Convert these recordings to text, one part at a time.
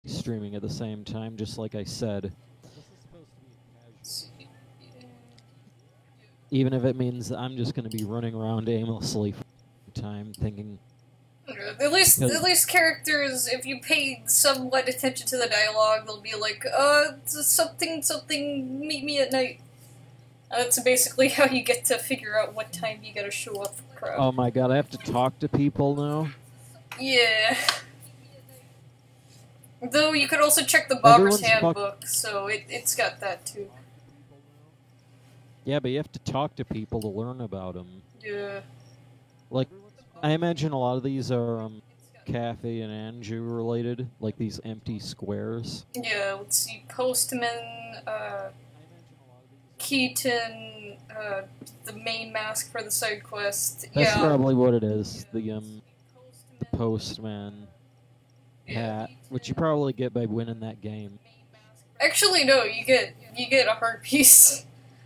streaming at the same time, just like I said. Even if it means I'm just going to be running around aimlessly for time, thinking. At least characters, if you pay somewhat attention to the dialogue, they'll be like, something, meet me at night. That's basically how you get to figure out what time you gotta show up for crowd. Oh my god, I have to talk to people now? Yeah. Though you could also check the Bomber's Handbook, so it's got that too. Yeah, but you have to talk to people to learn about them. Yeah. Like, I imagine a lot of these are Cafe and Anjou related, like these empty squares. Yeah, let's see, Postman, Keaton, the main mask for the side quest. That's probably what it is. The Postman hat, which you probably get by winning that game. Actually, no, you get a heart piece.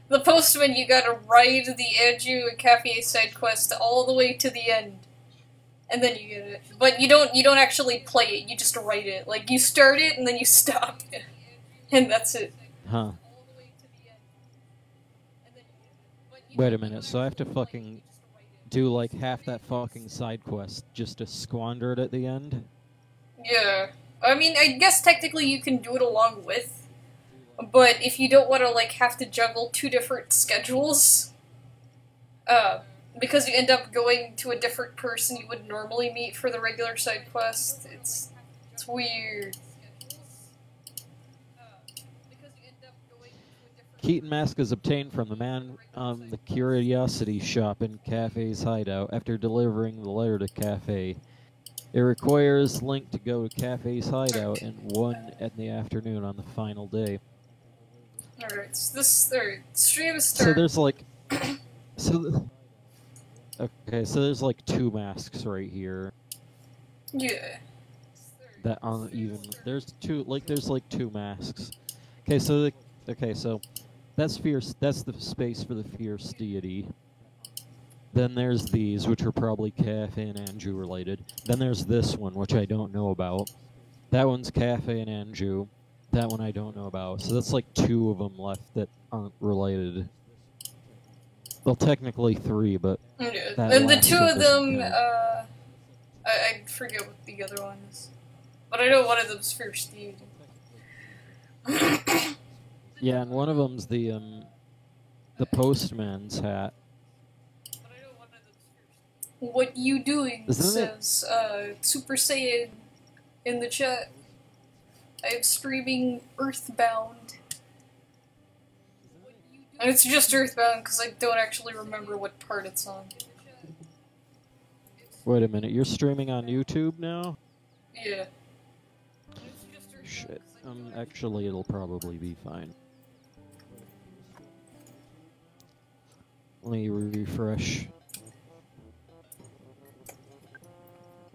The Postman, you gotta ride the Anjou and Cafe side quest all the way to the end, and then you get it. But you don't actually play it. You just write it. Like, you start it and then you stop, and that's it. Huh. Wait a minute, so I have to fucking do like half that fucking side quest just to squander it at the end? Yeah. I mean, I guess technically you can do it along with, but if you don't want to, like, have to juggle two different schedules, because you end up going to a different person you would normally meet for the regular side quest, it's weird. Keaton mask is obtained from the man on the Curiosity Shop in Cafe's hideout after delivering the letter to Cafe. It requires Link to go to Cafe's hideout and 1 in the afternoon on the final day. Alright, so stream is So there's like... Okay, so there's like 2 masks right here. Yeah. That aren't even... There's like 2 masks. Okay, so that's the space for the fierce deity. Then there's these, which are probably Cafe and Anjou related. Then there's this one, which I don't know about. That one's Cafe and Anjou. That one I don't know about. So that's like 2 of them left that aren't related. Well, technically 3, but... Yeah. And the 2 of them, I forget what the other one is. But I know one of them's fierce deity. Yeah, and one of them's the postman's hat. What you doing? Isn't says Super Saiyan in the chat. I am streaming EarthBound. And it's just EarthBound because I don't actually remember what part it's on. Wait a minute, you're streaming on YouTube now? Yeah. Shit. Actually, it'll probably be fine. Let me refresh.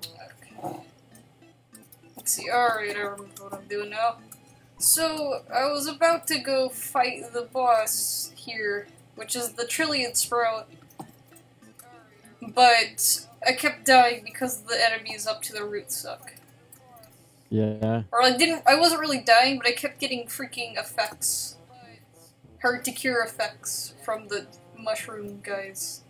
Okay. Let's see. Alright, I remember what I'm doing now. So, I was about to go fight the boss here, which is the Trillion Sprout. But I kept dying because the enemies up to the root suck. Yeah. Or I wasn't really dying, but I kept getting freaking effects. Hard to cure effects from the mushroom guys.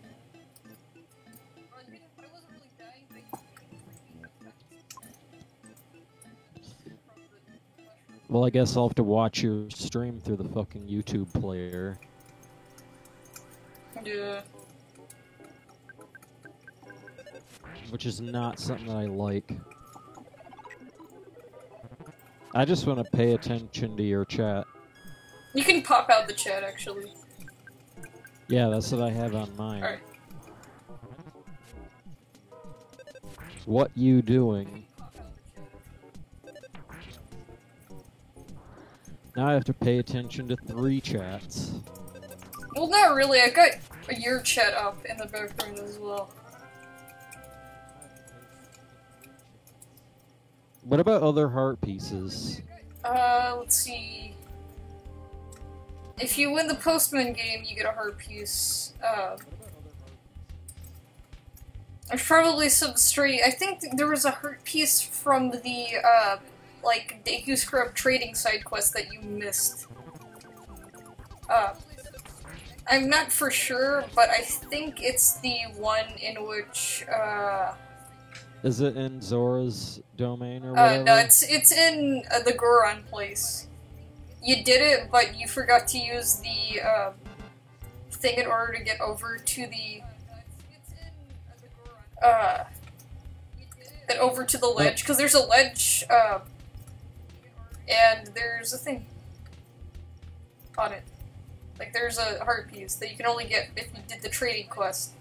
Well, I guess I'll have to watch your stream through the fucking YouTube player. Yeah. Which is not something that I like. I just want to pay attention to your chat. You can pop out the chat, actually. Yeah, that's what I have on mine. Alright. What you doing? Now I have to pay attention to 3 chats. Well, not really. I got your chat up in the background as well. What about other heart pieces? Let's see. If you win the Postman game, you get a heart piece. There's probably some stray... I think there was a heart piece from the, like, Deku Scrub trading side quest that you missed. I'm not for sure, but I think it's the one in which, Is it in Zora's domain or whatever? no, it's in the Goron place. You did it, but you forgot to use the, thing in order to get over to the, over to the ledge, because there's a ledge, and there's a thing on it. Like, there's a heart piece that you can only get if you did the trading quest.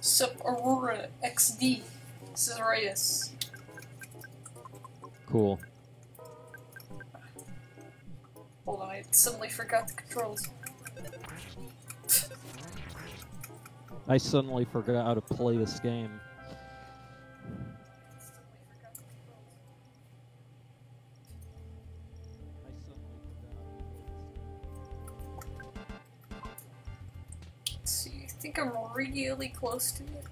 Sup Aurora-Xatu. This is Reyes. Cool. Hold on, I suddenly forgot the controls. I suddenly forgot how to play this game. Let's see, I think I'm really close to it.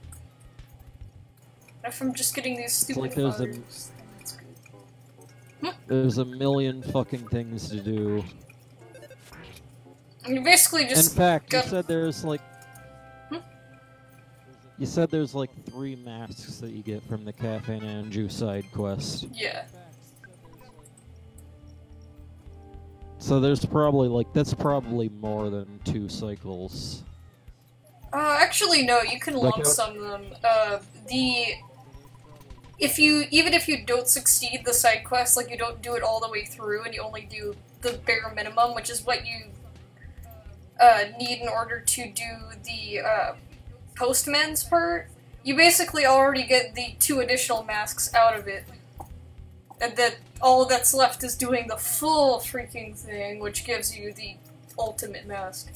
If I'm just getting these stupid like there's fires, then it's good. There's a million fucking things to do. You basically just In fact, got... you said there's like... You said there's like 3 masks that you get from the Cafe Nanju side quest. Yeah. So there's probably like, that's probably more than 2 cycles. Actually no, you can Like lump sum them. Even if you don't succeed the side quest, like you don't do it all the way through and you only do the bare minimum, which is what you need in order to do the postman's part, you basically already get the 2 additional masks out of it. And then all that's left is doing the full freaking thing, which gives you the ultimate mask.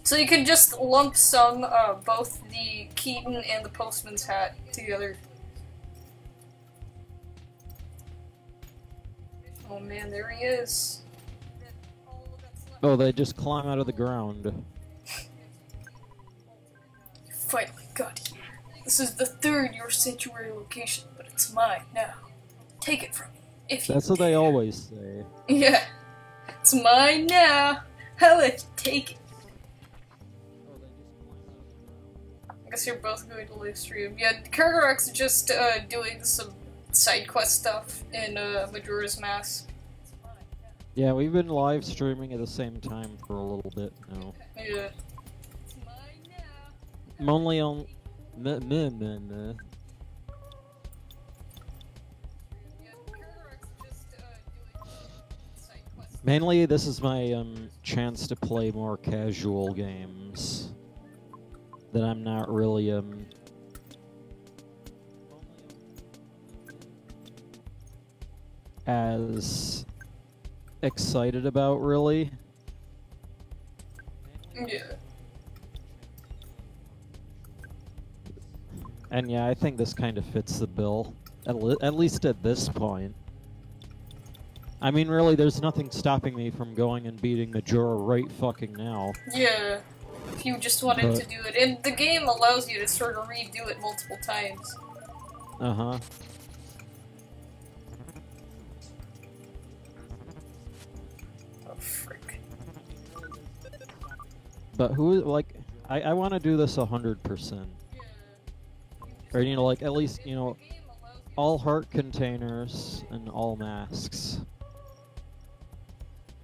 So you can just lump sum both the Keaton and the postman's hat together. Oh man, there he is. Oh, they just climb out of the ground. You finally got here. This is the 3rd your sanctuary location, but it's mine now. Take it from me, if you That's what they always say. Yeah. It's mine now. I'll let you take it. I guess you're both going to live stream. Yeah, Kargaroc's just doing some side quest stuff in Majora's Mask. Yeah, we've been live streaming at the same time for a little bit now. Yeah. I'm only on... Mainly, this is my chance to play more casual games that I'm not really as excited about, really. Yeah. And yeah, I think this kind of fits the bill, at least at this point. I mean, really, there's nothing stopping me from going and beating Majora right fucking now. Yeah. If you just wanted to do it. And the game allows you to sort of redo it multiple times. Uh-huh. Oh, frick. But who, like, I want to do this 100%. Or, you know, like, at least, you know, all heart containers and all masks.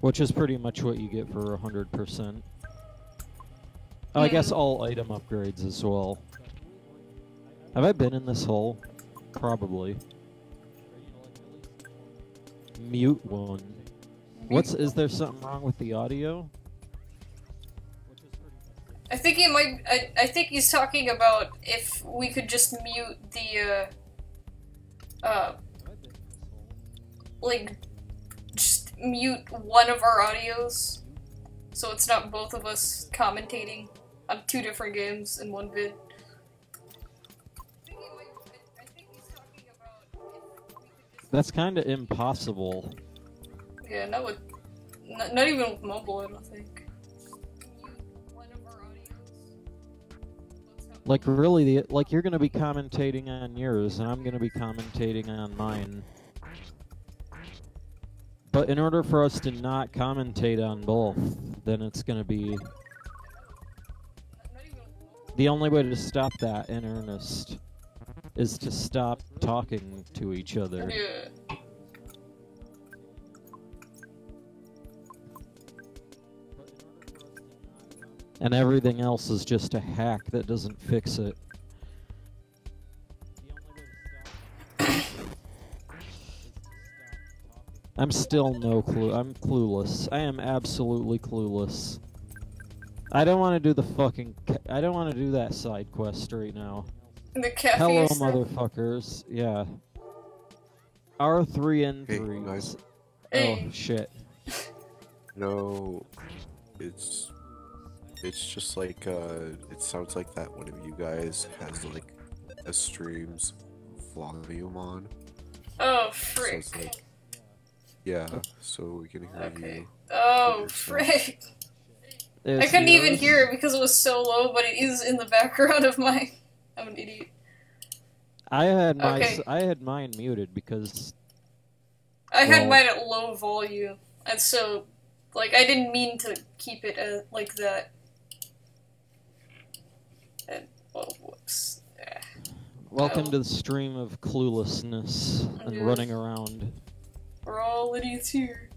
Which is pretty much what you get for 100%. Oh, I guess all item upgrades as well. Have I been in this hole? Probably. Mute one. Is there something wrong with the audio? I think he might. I think he's talking about if we could just mute the like just mute one of our audios, so it's not both of us commentating on 2 different games in one vid. That's kind of impossible. Yeah, not even with mobile, I don't think. Like, really, like, you're gonna be commentating on yours, and I'm gonna be commentating on mine. But in order for us to not commentate on both, then it's gonna be... The only way to stop that in earnest is to stop talking to each other. Yeah. And everything else is just a hack that doesn't fix it. I'm still no clue. I'm clueless. I am absolutely clueless. I don't want to do the fucking... I don't want to do that side quest right now. The cafe. Hello, stuff? motherfuckers. Yeah. R3 and 3. Hey, guys. Hey. Oh, shit. No, it's just like, it sounds like that one of you guys has, like, a stream's volume on. Oh, So frick. it's like, yeah, so we can hear Okay. you. Oh, frick. I It's couldn't even yours. hear it because it was so low, but it is in the background of mine. I'm an idiot. I had my Okay. I had mine muted because I had Well- mine at low volume, and so, like, I didn't mean to keep it like that. And, well, whoops. welcome Oh. to the stream of cluelessness and Yeah. running around. We're all idiots here.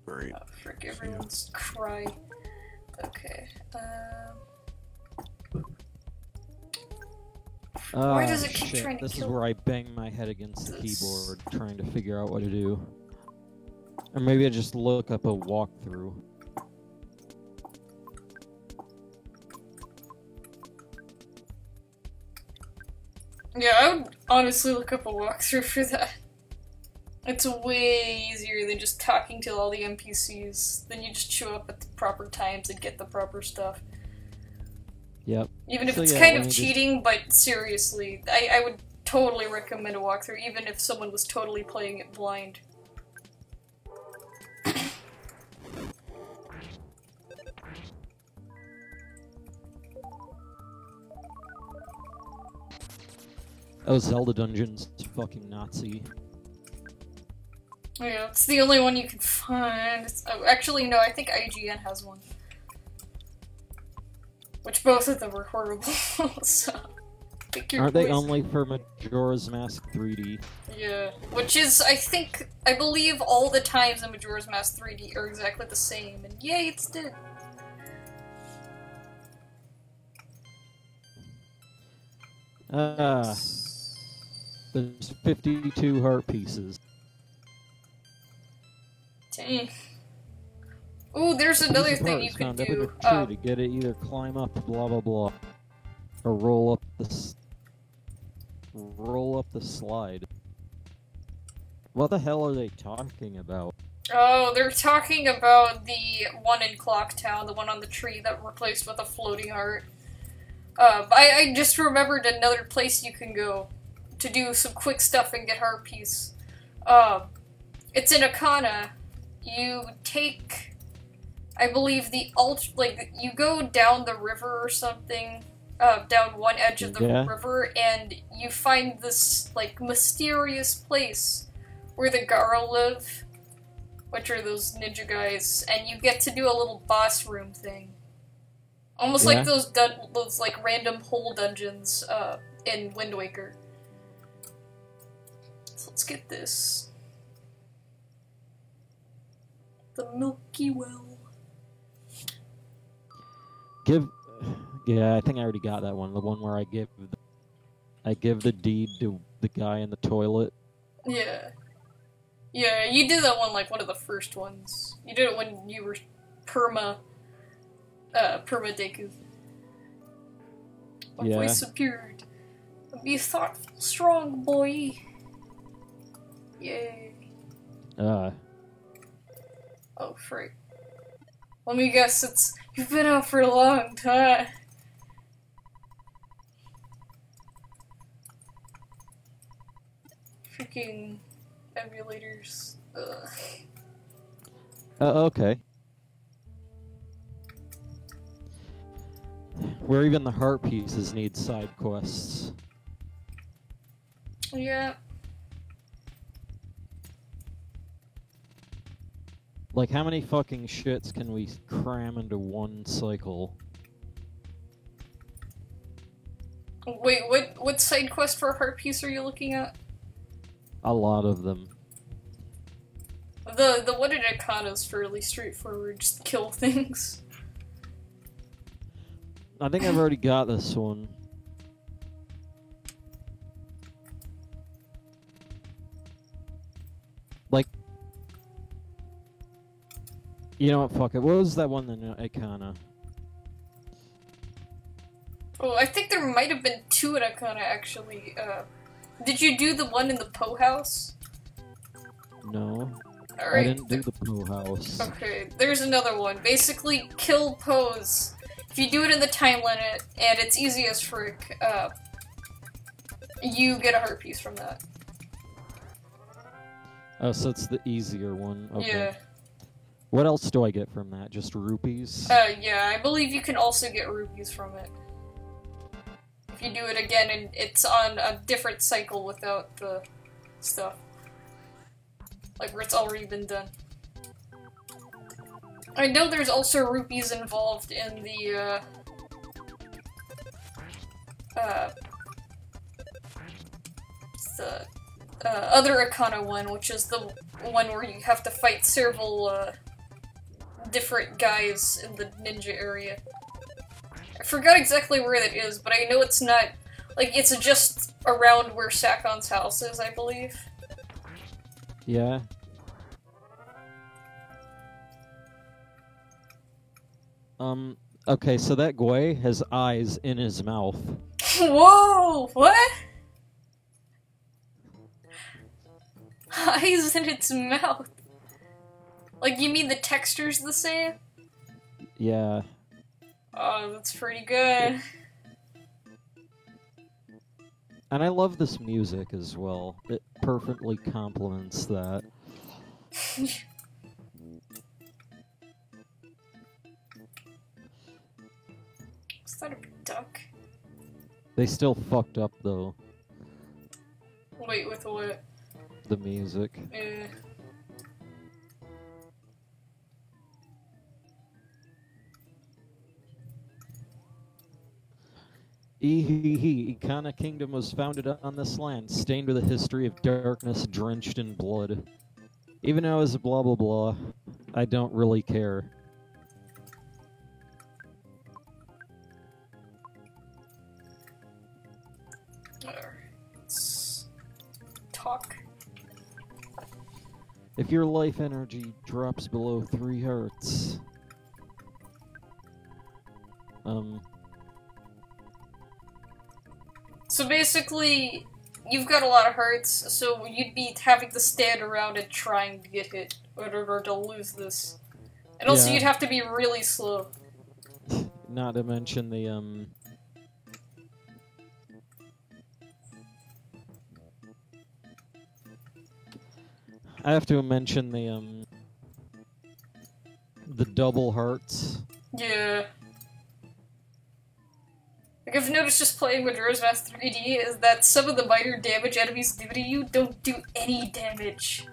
Great. Oh, frick, everyone's crying. Okay, Why does it keep shit. trying to This kill is where I bang my head against the this? keyboard trying to figure out what to do. Or maybe I just look up a walkthrough. Yeah, I would honestly look up a walkthrough for that. It's way easier than just talking to all the NPCs. Then you just show up at the proper times and get the proper stuff. Yep. Even if So it's yeah, kind let of me just- cheating, but seriously, I would totally recommend a walkthrough, even if someone was totally playing it blind. Oh, Zelda Dungeon's fucking Nazi. Yeah, it's the only one you can find. Oh, actually, no, I think IGN has one. Which both of them are horrible, so... pick your Aren't they poison. only for Majora's Mask 3D? Yeah, which is, I believe all the times in Majora's Mask 3D are exactly the same, and yay, it's dead. There's 52 heart pieces. Dang. Ooh, there's another Piece of thing heart you is can found up in a do. tree. To get it, either climb up, blah blah blah, or roll up the slide. What the hell are they talking about? Oh, they're talking about the one in Clock Town, the one on the tree that replaced with a floating heart. I just remembered another place you can go to do some quick stuff and get heart piece. It's in Akana. You take, I believe, you go down the river or something, down one edge of the Yeah. river, and you find this, like, mysterious place where the Garo live, which are those ninja guys, and you get to do a little boss room thing. Almost Yeah. like those like random hole dungeons in Wind Waker. So let's get this. The Milky Well. Yeah, I think I already got that one. The one where I give the deed to the guy in the toilet. Yeah. Yeah, you did that one like one of the first ones. You did it when you were perma Deku. My Yeah. voice appeared. Be thoughtful, strong boy. Yay. Uh, Oh, frick. Let me guess, you've been out for a long time. Freaking emulators. Ugh. okay. Where even the heart pieces need side quests. Yeah. Like, how many fucking shits can we cram into one cycle? Wait, what side quest for a heart piece are you looking at? A lot of them. The one in Akana is fairly straightforward, just kill things. I think I've already got this one. Like, you know what, fuck it. What was that one in Akana? Oh, I think there might have been two in Akana, actually. Did you do the one in the Poe house? No. Alright. I didn't do the Poe house. Okay, there's another one. Basically, kill Poes. If you do it in the time limit, and it's easy as frick, you get a heart piece from that. Oh, so it's the easier one. Okay. Yeah. What else do I get from that? Just rupees? Yeah, I believe you can also get rupees from it. If you do it again, and it's on a different cycle without the stuff. Like where it's already been done. I know there's also rupees involved in the, other Akana one, which is the one where you have to fight several, different guys in the ninja area. I forgot exactly where that is, but I know it's not, like, it's just around where Sakon's house is, I believe. Yeah. Okay, so that Gwei has eyes in his mouth. Whoa! What? Eyes in its mouth? Like, you mean the texture's the same? Yeah. Oh, that's pretty good. And I love this music as well. It perfectly complements that. Is that a duck? They still fucked up, though, Wait, with what? the music. Ikana Kingdom was founded on this land, stained with a history of darkness, drenched in blood. Even though it's blah blah blah, I don't really care. Let's talk. If your life energy drops below 3 hearts, So basically, you've got a lot of hearts, so you'd be having to stand around and trying to get hit in order to lose this. And also Yeah. you'd have to be really slow. not to mention the I have to mention the double hearts. Yeah. Like, I've noticed just playing Majora's Mask 3D is that some of the minor damage enemies do to you don't do any damage.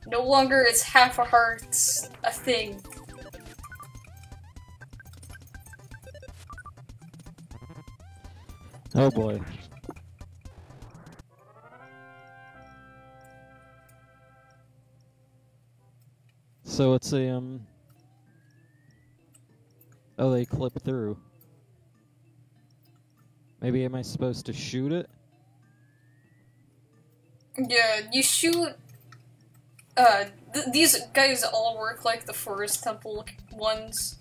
No longer is half a heart's a thing. Oh boy. So it's a oh, they clip through. Maybe am I supposed to shoot it? Yeah, you shoot. These guys all work like the Forest Temple ones.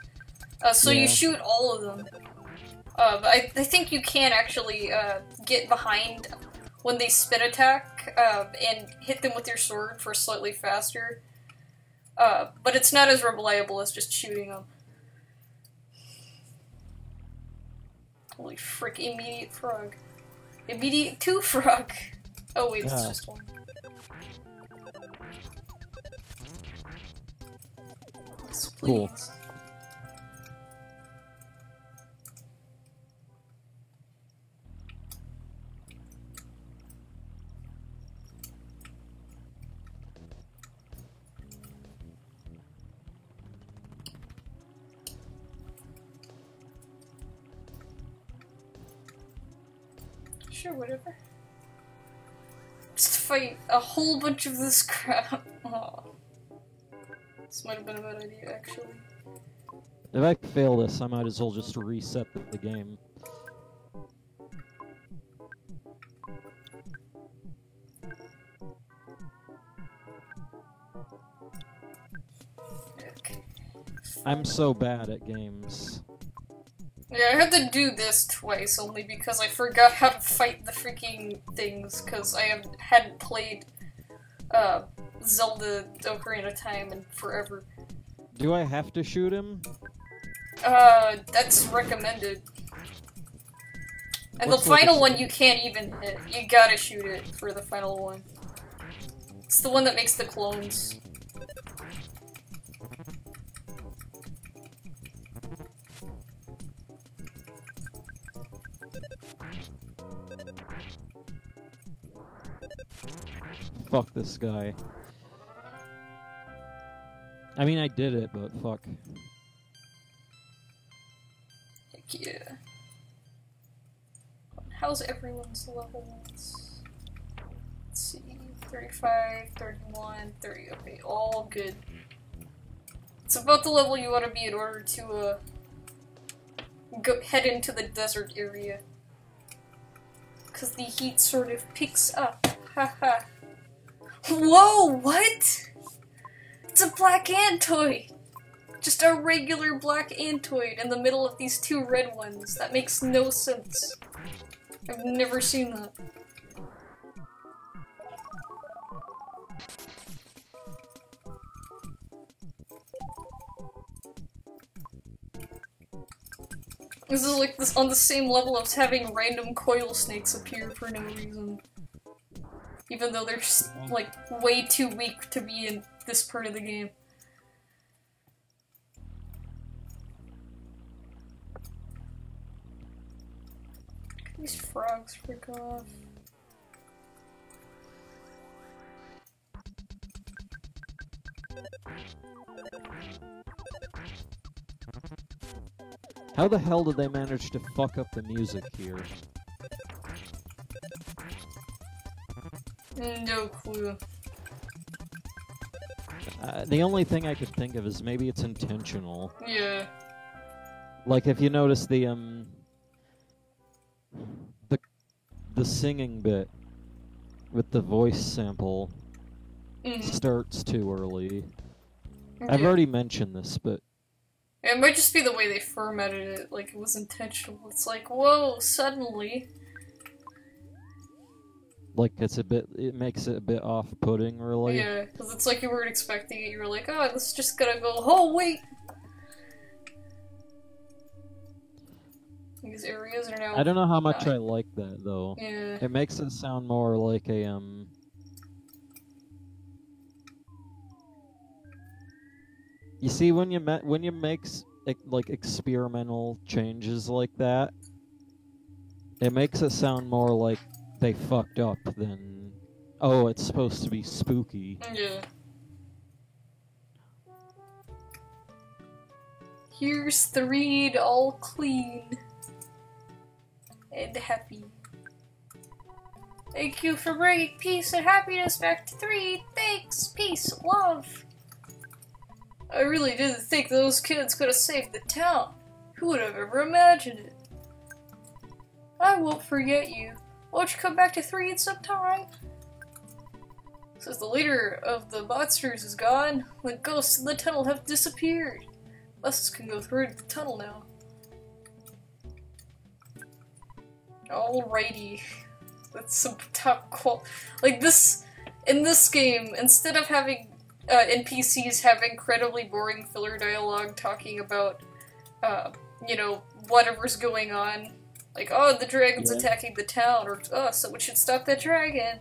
So Yeah. you shoot all of them. But I think you can actually get behind when they spin attack and hit them with your sword for slightly faster. But it's not as reliable as just shooting them. Holy frick, immediate frog. Immediate 2 frog! Oh wait, it's Ah. just one. Yes, Cool. please. Sure, whatever. Just fight a whole bunch of this crap. Aw. This might have been a bad idea, actually. If I fail this, I might as well just reset the game. Okay. I'm so bad at games. Yeah, I had to do this twice only because I forgot how to fight the freaking things because I hadn't played Zelda Ocarina of Time in forever. Do I have to shoot him? That's recommended. And What's the like final one you can't even hit. You gotta shoot it for the final one. It's the one that makes the clones. Fuck this guy. I mean, I did it, but fuck. Heck yeah. How's everyone's levels? Let's see. 35, 31, 30. Okay, all good. It's about the level you want to be in order to head into the desert area. Because the heat sort of picks up. Haha. Whoa, what? It's a black Antoid! Just a regular black Antoid in the middle of these two red ones. That makes no sense. I've never seen that. This is like this on the same level as having random coil snakes appear for no reason. Even though they're just, like, way too weak to be in this part of the game. These frogs frick off. How the hell did they manage to fuck up the music here? No clue. The only thing I could think of is maybe it's intentional. Yeah. Like if you notice the singing bit with the voice sample starts too early. Yeah. I've already mentioned this, but it might just be the way they formatted it, like it was intentional. It's like, whoa, suddenly. like it makes it a bit off-putting, really. Yeah, because it's like you weren't expecting it. You were like, oh, this is just gonna go, oh, wait! These areas are now... I don't know how much I like that, though. Yeah. It makes it sound more like a, You see, when you make like experimental changes like that, it makes it sound more like they fucked up than, oh, it's supposed to be spooky. Yeah. Here's Threed all clean and happy. Thank you for bringing peace and happiness back to Threed. Thanks, peace, love. I really didn't think those kids could have saved the town. Who would have ever imagined it? I won't forget you. Won't you come back to Threed sometime? Since the leader of the monsters is gone, the ghosts in the tunnel have disappeared. Buses can go through the tunnel now. Alrighty. That's some top quality. Like this, in this game, instead of having NPCs have incredibly boring filler dialogue talking about, you know, whatever's going on. Like, oh, the dragon's attacking the town, or, oh, someone should stop that dragon.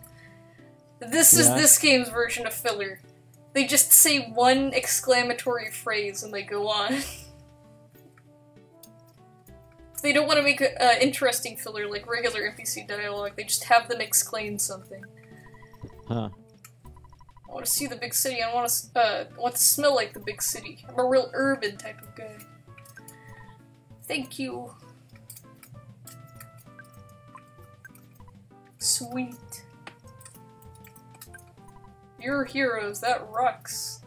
This is this game's version of filler. They just say one exclamatory phrase and they go on. If they don't want to make interesting filler like regular NPC dialogue, they just have them exclaim something. Huh. I want to see the big city. I want to smell like the big city. I'm a real urban type of guy. Thank you. Sweet. You're heroes, that rocks.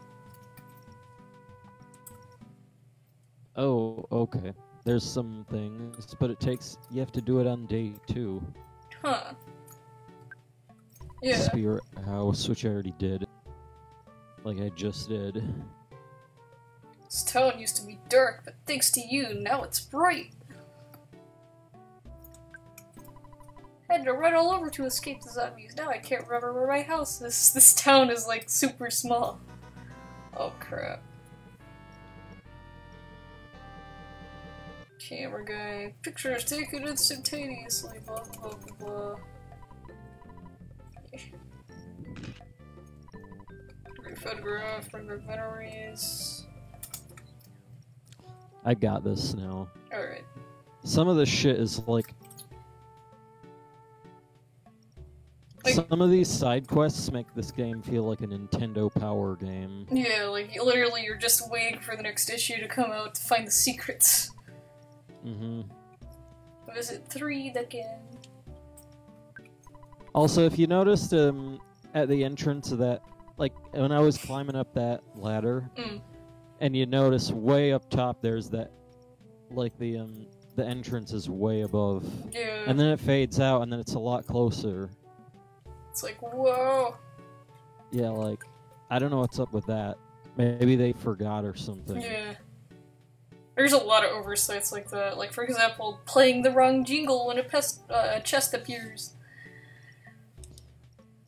Oh, okay. There's some things, but you have to do it on day 2. Huh. Yeah. Spirit House, which I already did. Like I just did. This town used to be dark, but thanks to you, now it's bright. I had to run all over to escape the zombies. Now I can't remember where my house is. This town is like super small. Oh crap. Camera guy. Pictures taken instantaneously. Blah blah blah blah. Photograph, remember memories. I got this now. Alright. Some of this shit is like some of these side quests make this game feel like a Nintendo Power game. Yeah, like literally you're just waiting for the next issue to come out to find the secrets. Mm-hmm. Visit 3 again. Also, if you noticed at the entrance of that, like when I was climbing up that ladder, and you notice way up top there's that, like the entrance is way above. Yeah. And then it fades out, and then it's a lot closer. It's like, whoa. Yeah, like, I don't know what's up with that. Maybe they forgot or something. Yeah. There's a lot of oversights like that. Like, for example, playing the wrong jingle when a chest appears.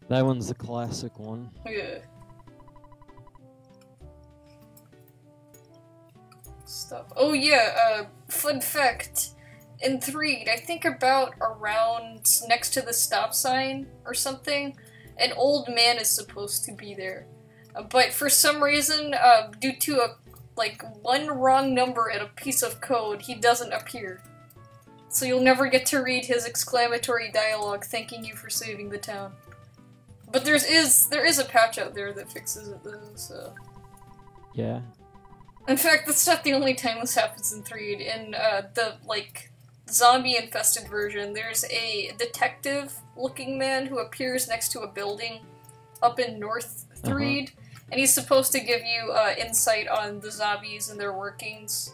That one's the classic one. Yeah. Stuff. Oh yeah, fun fact. In 3, I think about around next to the stop sign or something, an old man is supposed to be there. But for some reason, due to one wrong number in a piece of code, he doesn't appear. So you'll never get to read his exclamatory dialogue thanking you for saving the town. But there is a patch out there that fixes it though, so... Yeah. In fact, that's not the only time this happens in 3. In the, zombie-infested version, there's a detective-looking man who appears next to a building up in North Threed, and he's supposed to give you insight on the zombies and their workings,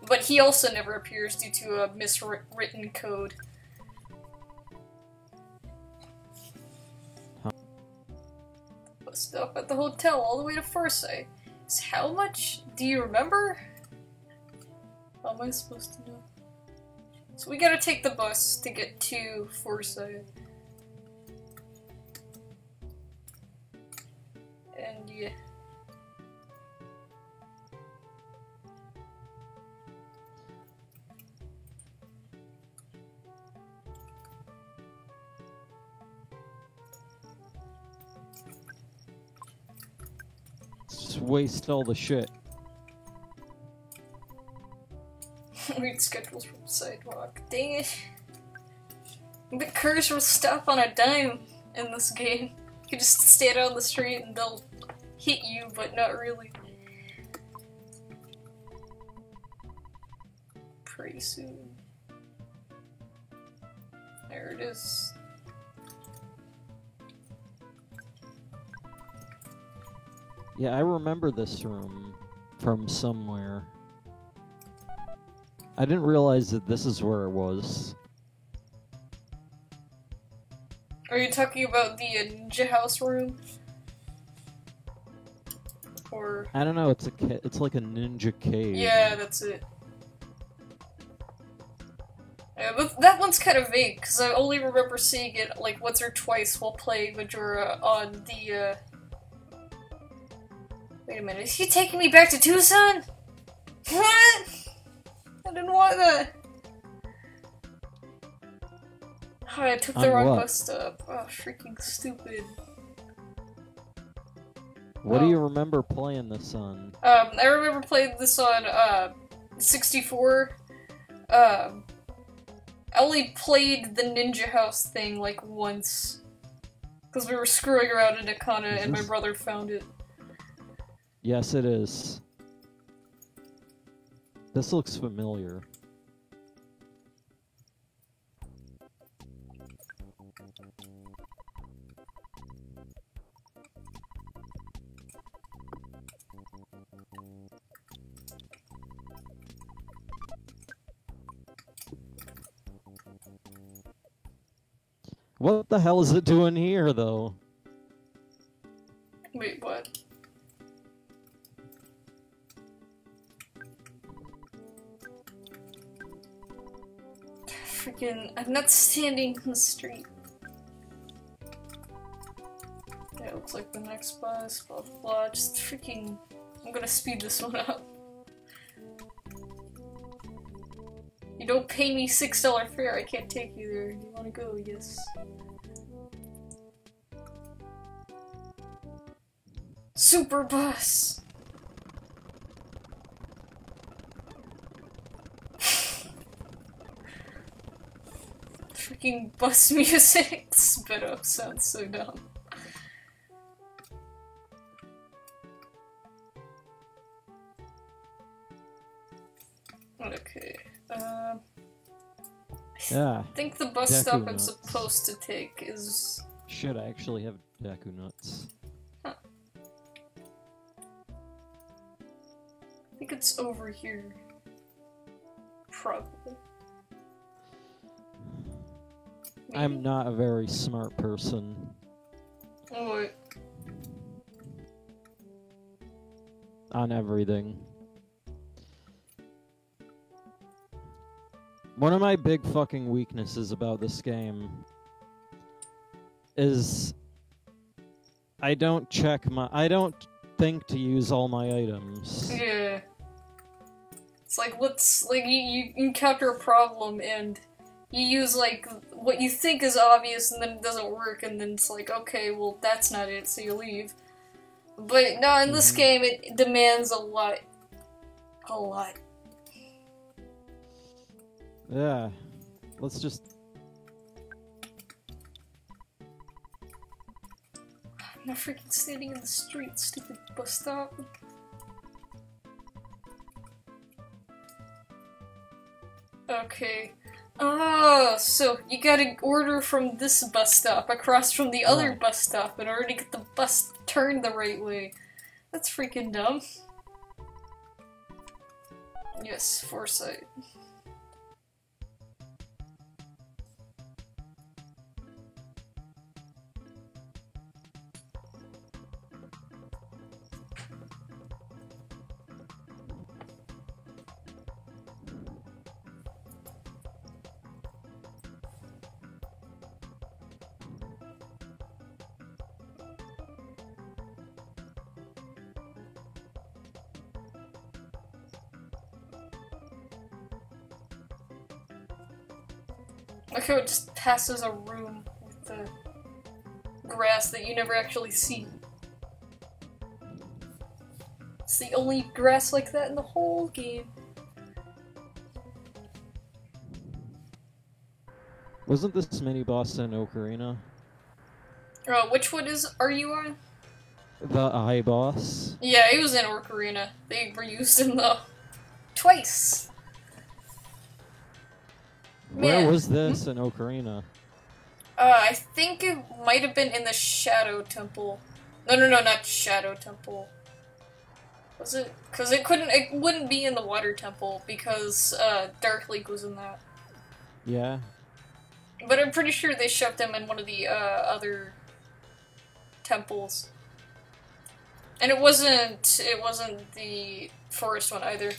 but he also never appears due to a miswritten code. Stop at the hotel all the way to Forsyth. How much do you remember? How am I supposed to know? So we gotta take the bus to get to Forsyth. And yeah. Just waste all the shit. Read schedules from the sidewalk. Dang it. The cursor will stop on a dime in this game. You can just stand out on the street and they'll hit you, but not really. Pretty soon. There it is. Yeah, I remember this room from somewhere. I didn't realize that this is where it was. Are you talking about the ninja house room? Or... I don't know, it's like a ninja cave. Yeah, that's it. Yeah, but that one's kind of vague, because I only remember seeing it, like, once or twice while playing Majora on the, Wait a minute, is he taking me back to Tucson? What? I didn't want that. Oh, I took the wrong bus stop. Oh, freaking stupid. What do you remember playing this on? I remember playing this on, 64. I only played the Ninja House thing, like, once. Because we were screwing around in Akana and my brother found it. Yes, it is. This looks familiar. What the hell is it doing here, though? Wait, what? Freaking, I'm not standing in the street. Yeah, it looks like the next bus, blah blah blah. Just freaking, I'm gonna speed this one up. You don't pay me $6 fare, I can't take you there. You wanna go? Yes. Super bus! Freaking bus music! Spitto sounds so dumb. Okay, Yeah. I think the bus Deku stop I'm nuts. supposed to take is... Should I actually have Deku nuts? Huh. I think it's over here. Probably. I'm Maybe? not a very smart person. Oh, wait. On everything. One of my big fucking weaknesses about this game is I don't think to use all my items. Yeah. It's like, you encounter a problem and you use, like, what you think is obvious and then it doesn't work and then it's like, okay, well, that's not it, so you leave. But, no, in this game, it demands a lot. A lot. Yeah. Let's just... I'm not freaking standing in the street, stupid bus stop. Okay. Oh, so you gotta order from this bus stop across from the other Right. bus stop in order to get the bus turned the right way. That's freaking dumb. Yes, foresight. Like how it just passes a room with the grass that you never actually see. It's the only grass like that in the whole game. Wasn't this mini-boss in Ocarina? Which one are you on? The Eye Boss? Yeah, he was in Ocarina. They reused him though. Twice! Where Man. was this in Ocarina? I think it might have been in the Shadow Temple. No, not Shadow Temple. Was it? Because it wouldn't be in the Water Temple because, Dark Link was in that. Yeah. But I'm pretty sure they shoved him in one of the, other temples. And it wasn't the forest one either.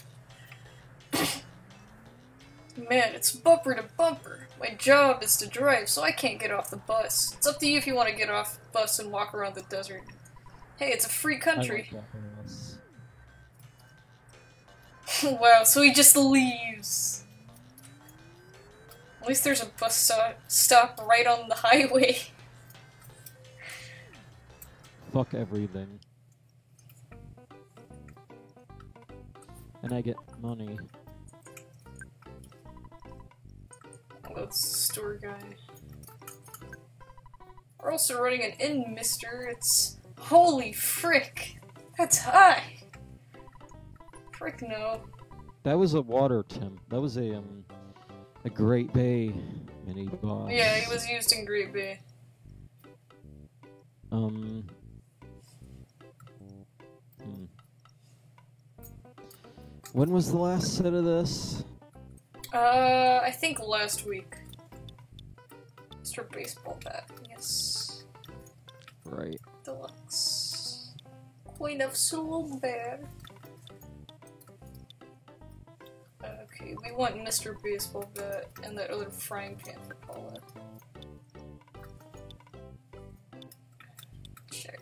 Man, it's bumper to bumper. My job is to drive, so I can't get off the bus. It's up to you if you want to get off the bus and walk around the desert. Hey, it's a free country. I like that bus. Wow, so he just leaves. At least there's a bus stop right on the highway. Fuck everything. And I get money. That's the store guy. We're also running an inn, mister. It's... Holy frick! That's high! Frick no. That was a water temp. That was a Great Bay mini boss. Yeah, he was used in Great Bay. When was the last set of this? I think last week. Mr. Baseball Bat, yes. Right. Deluxe. Queen of Soul Bear. Okay, we want Mr. Baseball Bat and that other frying pan for Paula. Check.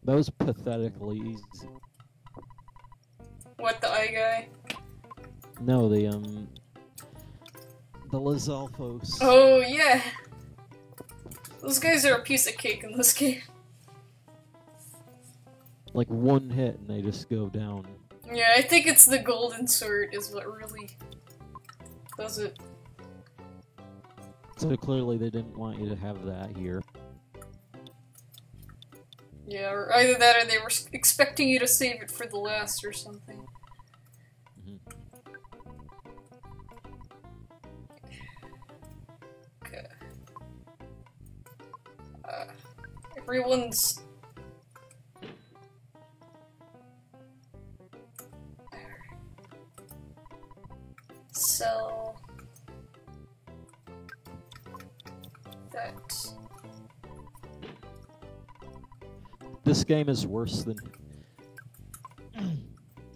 That was pathetically easy. What, the eye guy? No, the Lizalfos. Oh, yeah! Those guys are a piece of cake in this game. Like one hit and they just go down. Yeah, I think it's the golden sword is what really does it. So clearly they didn't want you to have that here. Yeah, or either that or they were expecting you to save it for the last or something. Okay. Everyone's... Sell... that... This game is worse than...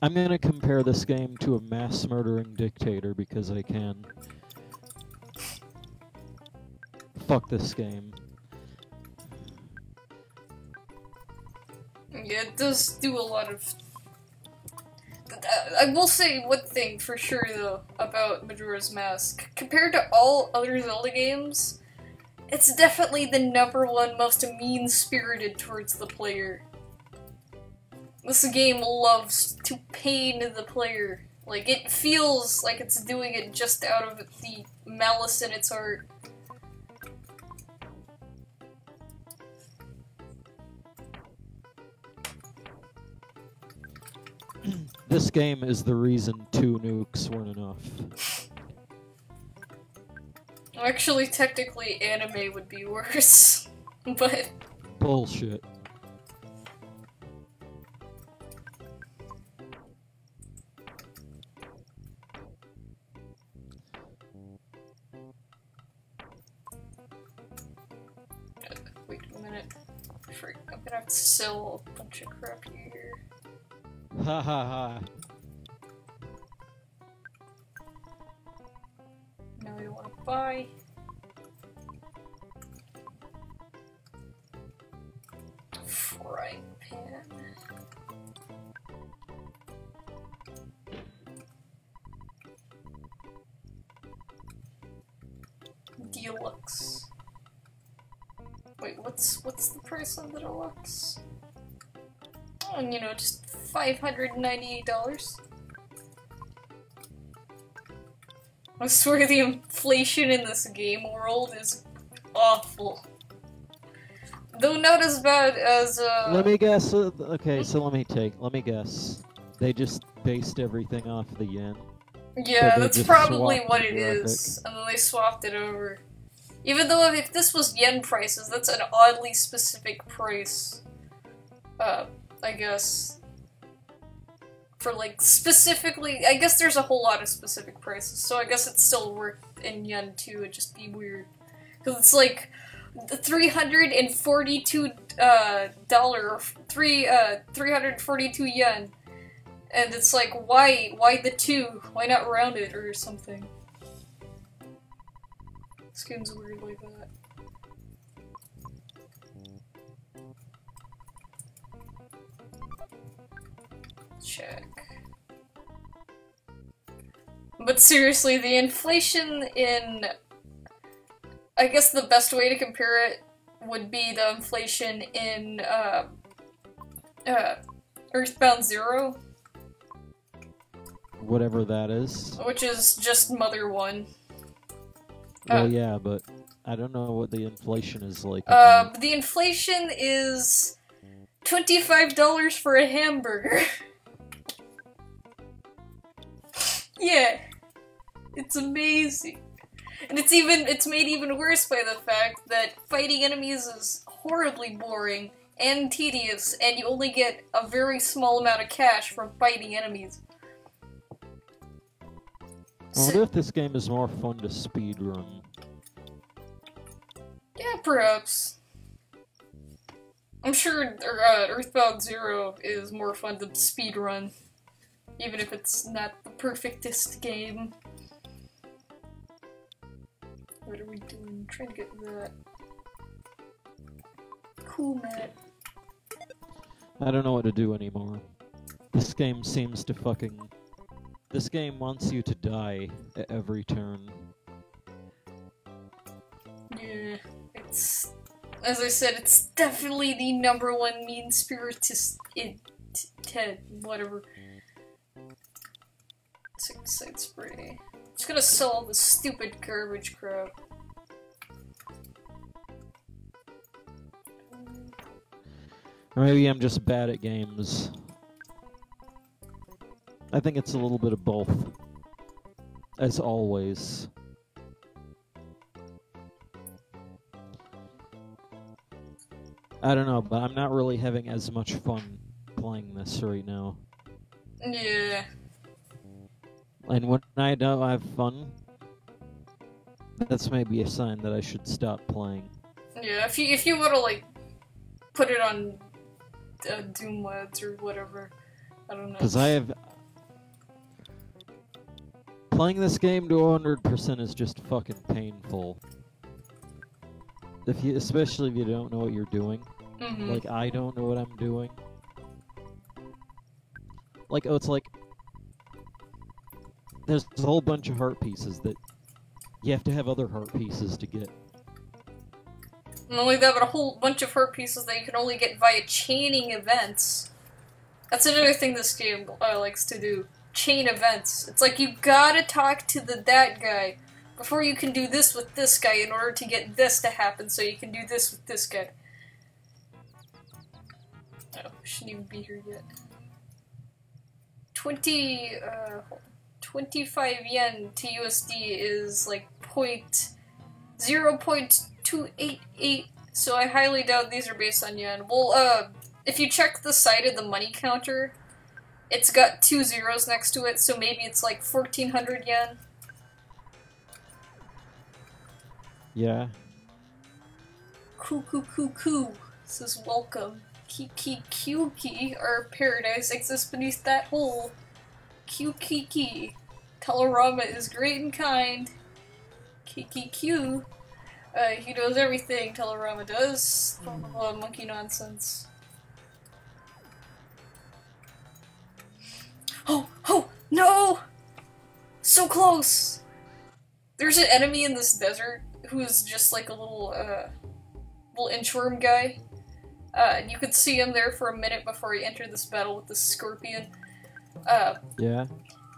I'm gonna compare this game to a mass murdering dictator because I can. Fuck this game. Yeah, it does do a lot of... I will say one thing for sure, though, about Majora's Mask. Compared to all other Zelda games, it's definitely the #1 most mean-spirited towards the player. This game loves to pain the player. Like, it feels like it's doing it just out of the malice in its heart. This game is the reason 2 nukes weren't enough. Actually, technically, anime would be worse, but... Bullshit. Wait a minute. Freak, I'm gonna have to sell a bunch of crap here. Ha ha ha. Now we want to buy. Frying pan. Deluxe. Wait, what's the price on the deluxe? Oh, you know, just $598. I swear the inflation in this game world is awful. Though not as bad as, Let me guess. Okay, so let me guess. They just based everything off the yen. Yeah, So they that's just probably swapped what the it graphic. is. And then they swapped it over. Even though if this was yen prices, that's an oddly specific price. I guess. For like, specifically, I guess there's a whole lot of specific prices, so I guess it's still worth in yen too, it'd just be weird. Cause it's like, $342, or 342 yen. And it's like, why the 2? Why not round it or something? This game's weird like that. Check. But seriously, the inflation in... I guess the best way to compare it would be the inflation in, EarthBound 0. Whatever that is. Which is just Mother 1. Well, yeah, but I don't know what the inflation is like. The inflation is $25 for a hamburger. Yeah. It's amazing. And it's made even worse by the fact that fighting enemies is horribly boring and tedious, and you only get a very small amount of cash from fighting enemies. I wonder if this game is more fun to speedrun. Perhaps. I'm sure EarthBound 0 is more fun to speedrun, even if it's not the perfectest game. What are we doing? Trying to get that. Cool, Matt. I don't know what to do anymore. This game seems to fucking... This game wants you to die at every turn. Yeah, it's... As I said, it's definitely the #1 mean-spiritist in Ted, whatever. Insecticide spray. Just gonna sell all this stupid garbage crap. Or maybe I'm just bad at games. I think it's a little bit of both. As always. I don't know, but I'm not really having as much fun playing this right now. Yeah. And when I don't have fun, that's maybe a sign that I should stop playing. Yeah, if you wanna, like, put it on Doom Lads or whatever, I don't know. Because I have... Playing this game to 100% is just fucking painful. Especially if you don't know what you're doing. Mm-hmm. Like, I don't know what I'm doing. Like, oh, it's like... There's a whole bunch of heart pieces that you have to have other heart pieces to get. Not only that, but a whole bunch of heart pieces that you can only get via chaining events. That's another thing this game likes to do. Chain events. It's like you gotta talk to that guy before you can do this with this guy in order to get this to happen, so you can do this with this guy. Oh, shouldn't even be here yet. 25 yen to USD is like 0.288, so I highly doubt these are based on yen. Well, if you check the side of the money counter, it's got 2 zeros next to it, so maybe it's like 1,400 yen. Yeah. Coo. Says welcome. Kiki, our paradise exists beneath that hole. Kiki. Telerama is great and kind. Kiki. He knows everything Telerama does. Monkey nonsense. Oh, no! So close! There's an enemy in this desert who's just like a little inchworm guy. And you could see him there for a minute before he entered this battle with the scorpion. Yeah.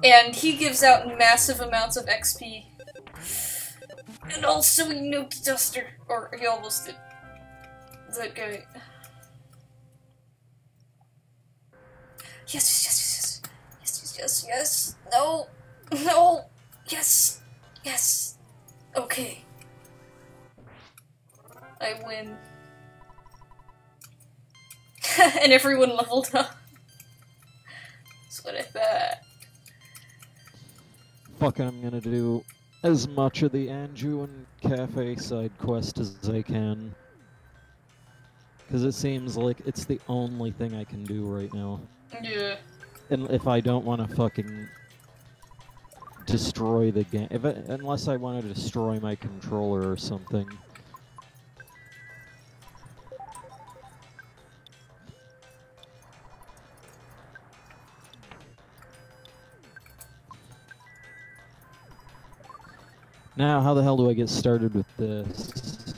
And he gives out massive amounts of XP. And also he nuked Duster. Or he almost did. That guy. Yes. No. Yes. Okay. I win. And everyone leveled up. That's what I thought. Fuck, I'm gonna do as much of the Anju and Cafe side quest as I can. Because it seems like it's the only thing I can do right now. Yeah. And if I don't want to fucking destroy the game, unless I want to destroy my controller or something. Now, how the hell do I get started with this?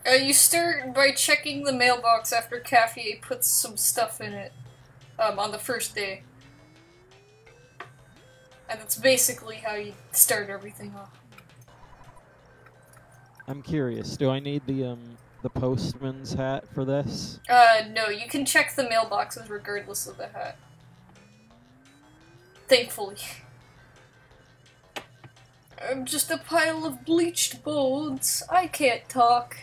You start by checking the mailbox after Cafe puts some stuff in it, on the first day. And that's basically how you start everything off. I'm curious, do I need the postman's hat for this? No, you can check the mailboxes regardless of the hat. Thankfully. I'm just a pile of bleached bones. I can't talk.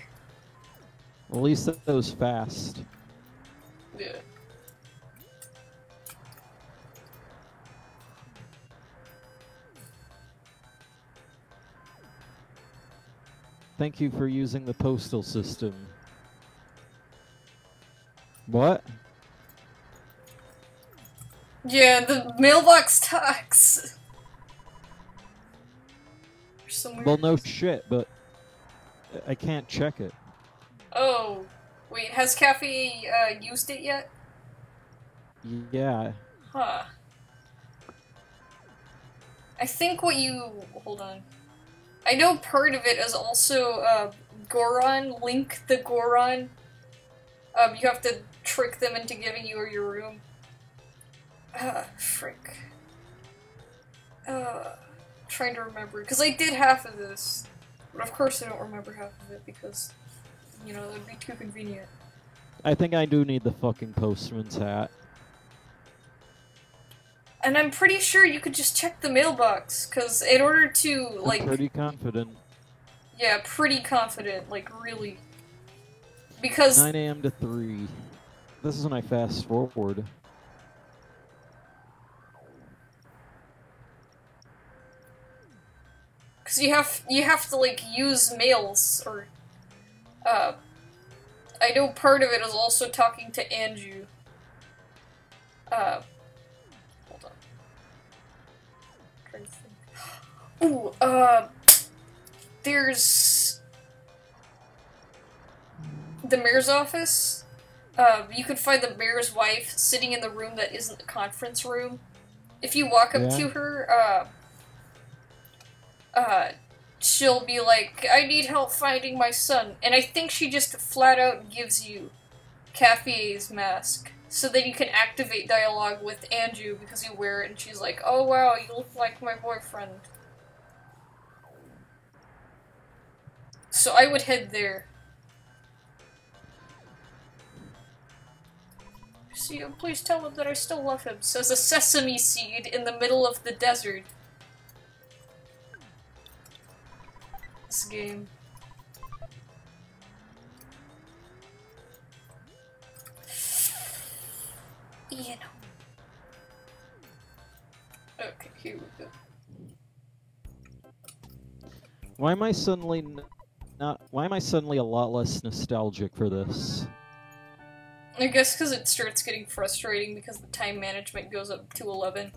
At least that was fast. Yeah. Thank you for using the postal system. What? Yeah, the mailbox talks. Well, no shit, but I can't check it. Oh, wait, has Cafe used it yet? Yeah. Huh. I think what you... hold on. I know part of it is also, Goron, Link the Goron. You have to trick them into giving you your room. Frick. Trying to remember, because I did half of this. But of course I don't remember half of it, because, you know, that would be too convenient. I think I do need the fucking postman's hat. And I'm pretty sure you could just check the mailbox, because in order to, like... I'm pretty confident. Yeah, pretty confident, like, really. Because... 9 a.m. to 3. This is when I fast forward. Because you have to, like, use mails, or... I know part of it is also talking to Anju. Hold on. I'm trying to think. Ooh, there's... the mayor's office. You can find the mayor's wife sitting in the room that isn't the conference room. If you walk up to her, she'll be like, I need help finding my son. And I think she just flat out gives you Cafe's mask. So then you can activate dialogue with Anju because you wear it and she's like, oh wow, you look like my boyfriend. So I would head there. See, please tell him that I still love him. Says a sesame seed in the middle of the desert. This game. You know. Okay, here we go. Why am I suddenly Why am I suddenly a lot less nostalgic for this? I guess because it starts getting frustrating because the time management goes up to 11.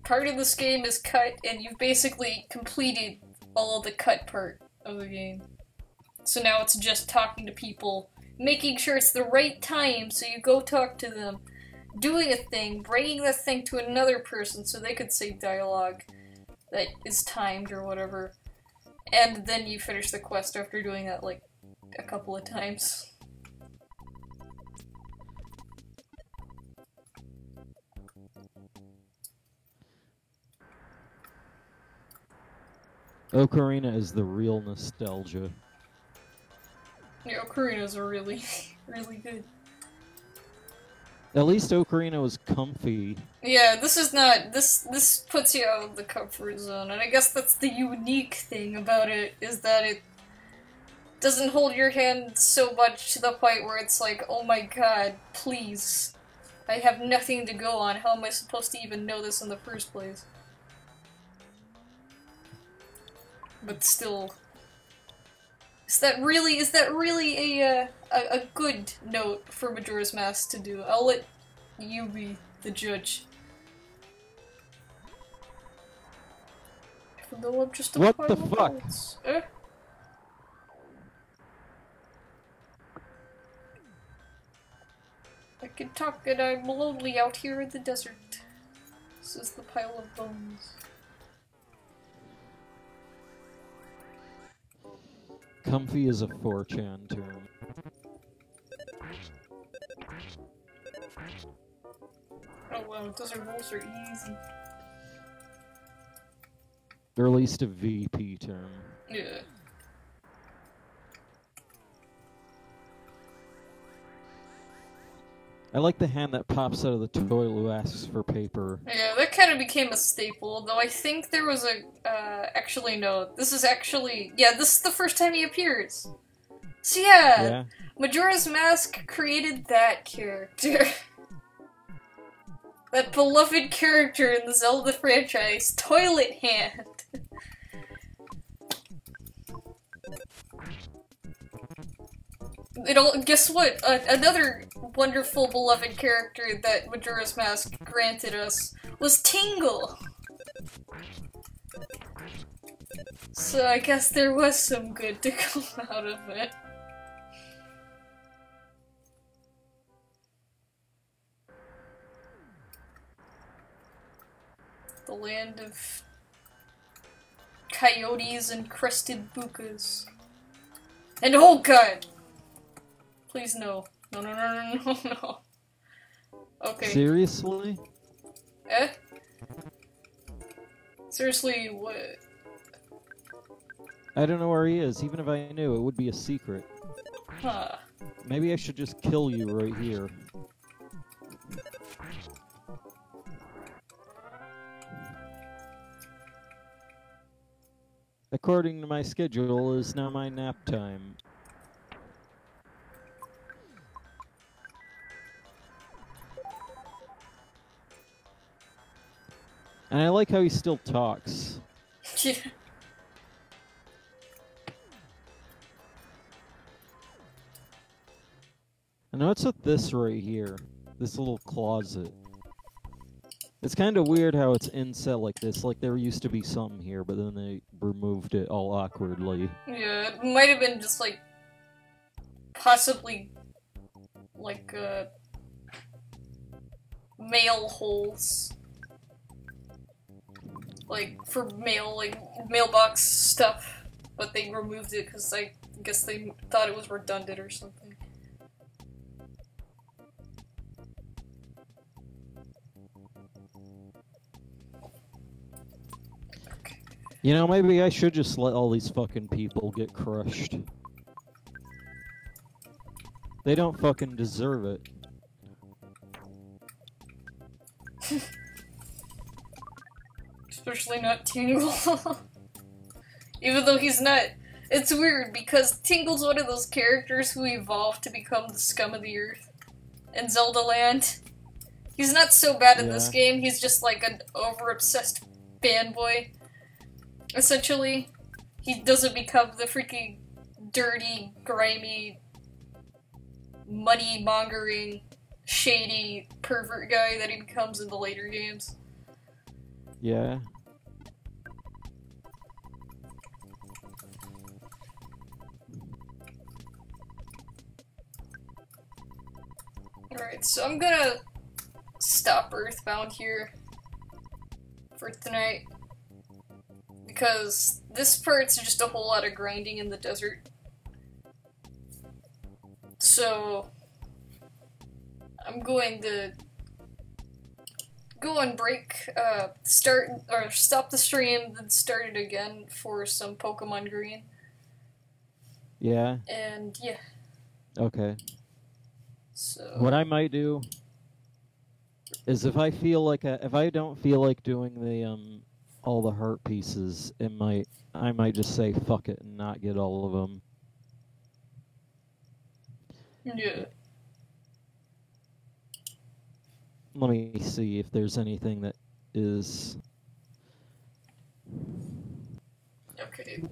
Part of this game is cut, and you've basically completed all of the cut part of the game. So now it's just talking to people, making sure it's the right time so you go talk to them, doing a thing, bringing the thing to another person so they could say dialogue that is timed or whatever. And then you finish the quest after doing that like a couple of times. Ocarina is the real nostalgia. Yeah, Ocarina's are really, really good. At least Ocarina was comfy. Yeah, this is not, this puts you out of the comfort zone, and I guess that's the unique thing about it, is that it doesn't hold your hand so much to the point where it's like, oh my god, please. I have nothing to go on, how am I supposed to even know this in the first place? But still... Is that really a good note for Majora's Mask to do? I'll let you be the judge. Even though I'm just a What pile the of fuck? bolts. I can talk and I'm lonely out here in the desert. This is the pile of bones. Comfy is a 4chan term. Oh wow, desert rolls are easy. Or at least a VP term. Yeah. I like the hand that pops out of the toilet who asks for paper. Yeah, that kind of became a staple, though I think there was a, actually no, this is actually, yeah, this is the first time he appears. So yeah, Majora's Mask created that character. That beloved character in the Zelda franchise, Toilet Hand. Guess what? Another wonderful beloved character that Majora's Mask granted us was Tingle. So I guess there was some good to come out of it. The land of coyotes and crested bukas. And oh god! Please no. No, no, no, no, no, no. Okay. Seriously? Eh? Seriously, what? I don't know where he is. Even if I knew, it would be a secret. Huh. Maybe I should just kill you right here. According to my schedule, is now my nap time. And I like how he still talks. Yeah. And what's with this right here? This little closet. It's kind of weird how it's inset like this. Like there used to be something here, but then they removed it all awkwardly. Yeah, it might have been just like possibly like mail holes. Like for mail, like mailbox stuff, but they removed it because I guess they thought it was redundant or something. You know, maybe I should just let all these fucking people get crushed. They don't fucking deserve it. Especially not Tingle. Even though he's not. It's weird because Tingle's one of those characters who evolved to become the scum of the earth in Zelda Land. He's not so bad in this game, he's just like an over-obsessed fanboy. Essentially, he doesn't become the freaking dirty, grimy, money-mongering, shady pervert guy that he becomes in the later games. Yeah. Alright, so I'm gonna stop EarthBound here for tonight. Because this part's just a whole lot of grinding in the desert. So I'm going to go on break, stop the stream, then start it again for some Pokemon Green. Yeah. And yeah. Okay. So what I might do is if I don't feel like doing the all the heart pieces, I might just say fuck it and not get all of them. yeah. Let me see if there's anything that is. Okay.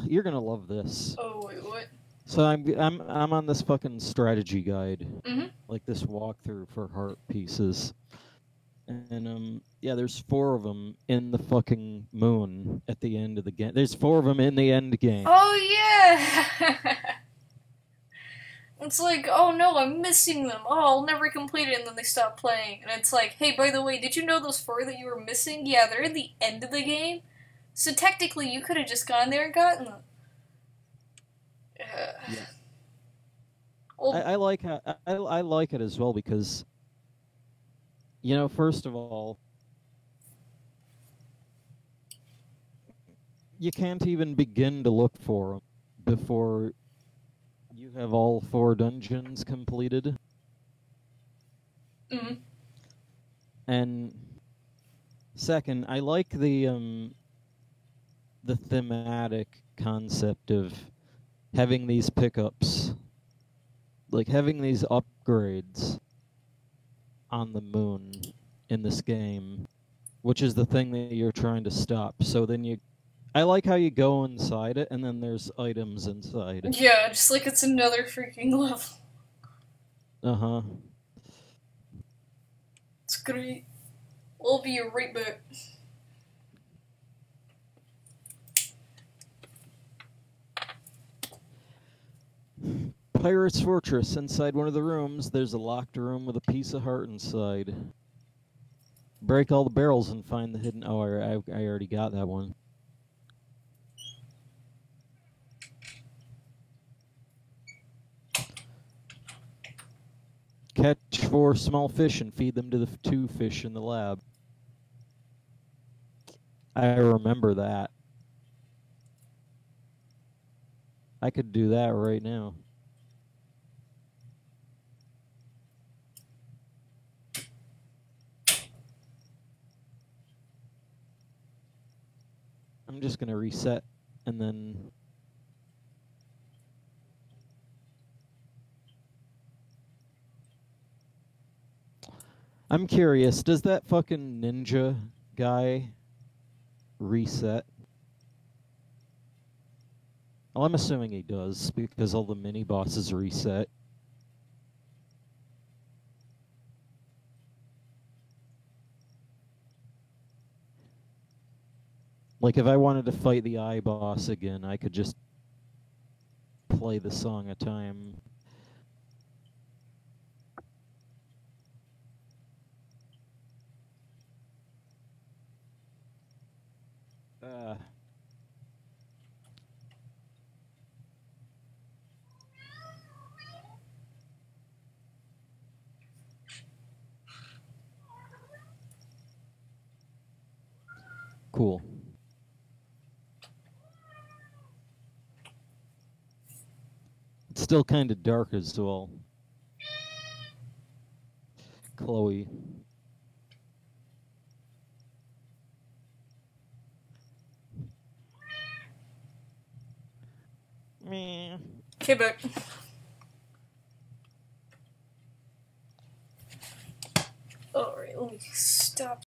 You're gonna love this. Oh wait, what? So I'm on this fucking strategy guide, like this walkthrough for heart pieces, and yeah, there's 4 of them in the fucking moon at the end of the game. There's 4 of them in the end game. Oh yeah. It's like, oh no, I'm missing them. Oh, I'll never complete it, and then they stop playing. And it's like, hey, by the way, did you know those 4 that you were missing? Yeah, they're in the end of the game. So technically, you could have just gone there and gotten them. Yeah. Well, I like it as well because, you know, first of all, you can't even begin to look for them before you have all 4 dungeons completed. And second, I like the thematic concept of having these pickups, like having these upgrades on the moon in this game, which is the thing that you're trying to stop. So then I like how you go inside it, and then there's items inside. Yeah, just like it's another freaking level. Uh-huh. It's great. We'll be right back. Pirate's Fortress. Inside one of the rooms, there's a locked room with a piece of heart inside. Break all the barrels and find the hidden... Oh, I already got that one. Catch 4 small fish and feed them to the 2 fish in the lab. I remember that. I could do that right now. I'm just going to reset and then... I'm curious, does that fucking ninja guy reset? Well, I'm assuming he does, because all the mini-bosses reset. Like, if I wanted to fight the eye boss again, I could just play the Song of Time. Cool. It's still kind of dark as well. Chloe. Meh. Okay, back. Alright, let me stop